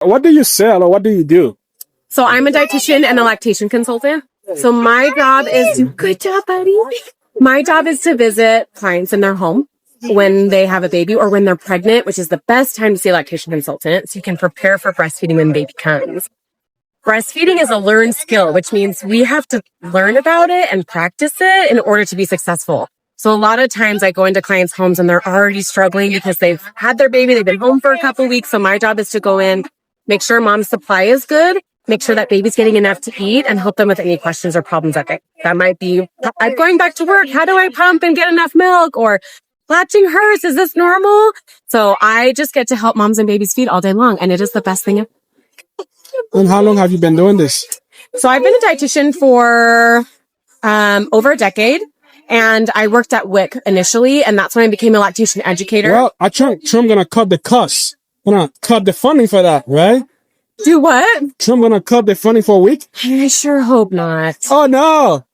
What do you sell or what do you do? So I'm a dietitian and a lactation consultant. So my job is to, good job, buddy. My job is to visit clients in their home when they have a baby or when they're pregnant, which is the best time to see a lactation consultant. So you can prepare for breastfeeding when the baby comes. Breastfeeding is a learned skill, which means we have to learn about it and practice it in order to be successful. So a lot of times I go into clients' homes and they're already struggling because they've had their baby, they've been home for a couple of weeks. So my job is to go in, make sure mom's supply is good, make sure that baby's getting enough to eat, and help them with any questions or problems that might be, I'm going back to work, how do I pump and get enough milk? Or latching hers, is this normal? So I just get to help moms and babies feed all day long, and it is the best thing ever. And how long have you been doing this? So I've been a dietitian for over a decade, and I worked at WIC initially, and that's when I became a lactation educator. Well, I think Trump gonna cut the costs. Gonna cut the funding for that, right? Do what? Trump gonna cut the funding for a week? I sure hope not. Oh no!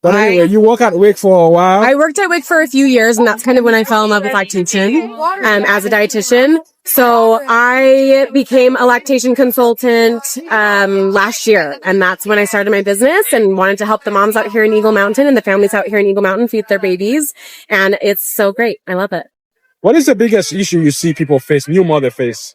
But anyway, you work at WIC for a while. I worked at WIC for a few years, and that's kind of when I fell in love with lactation as a dietitian. So I became a lactation consultant last year, and that's when I started my business and wanted to help the moms out here in Eagle Mountain and the families out here in Eagle Mountain feed their babies. And it's so great. I love it. What is the biggest issue you see people face, new mother face?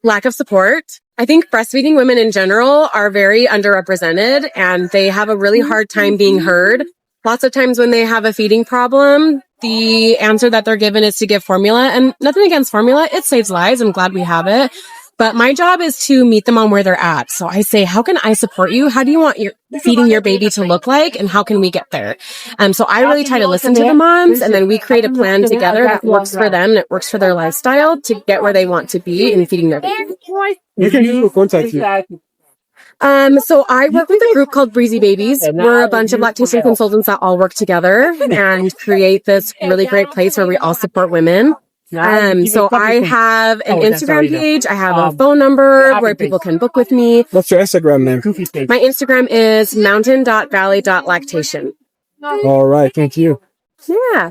Lack of support. I think breastfeeding women in general are very underrepresented, and they have a really hard time being heard. Lots of times when they have a feeding problem, the answer that they're given is to give formula, and nothing against formula. It saves lives. I'm glad we have it. But my job is to meet them on where they're at. So I say, how can I support you? How do you want your feeding your baby to look like? And how can we get there? So I really try to listen to the moms, and then we create a plan together that works for them and it works for their lifestyle to get where they want to be in feeding their baby. You can people contact you. So I work with a group called Breezy Babies. We're a bunch of lactation consultants that all work together and create this really great place where we all support women. So I have an Instagram page. I have a phone number where people can book with me. What's your Instagram name? My Instagram is mountain.valley.lactation. All right. Thank you. Yeah.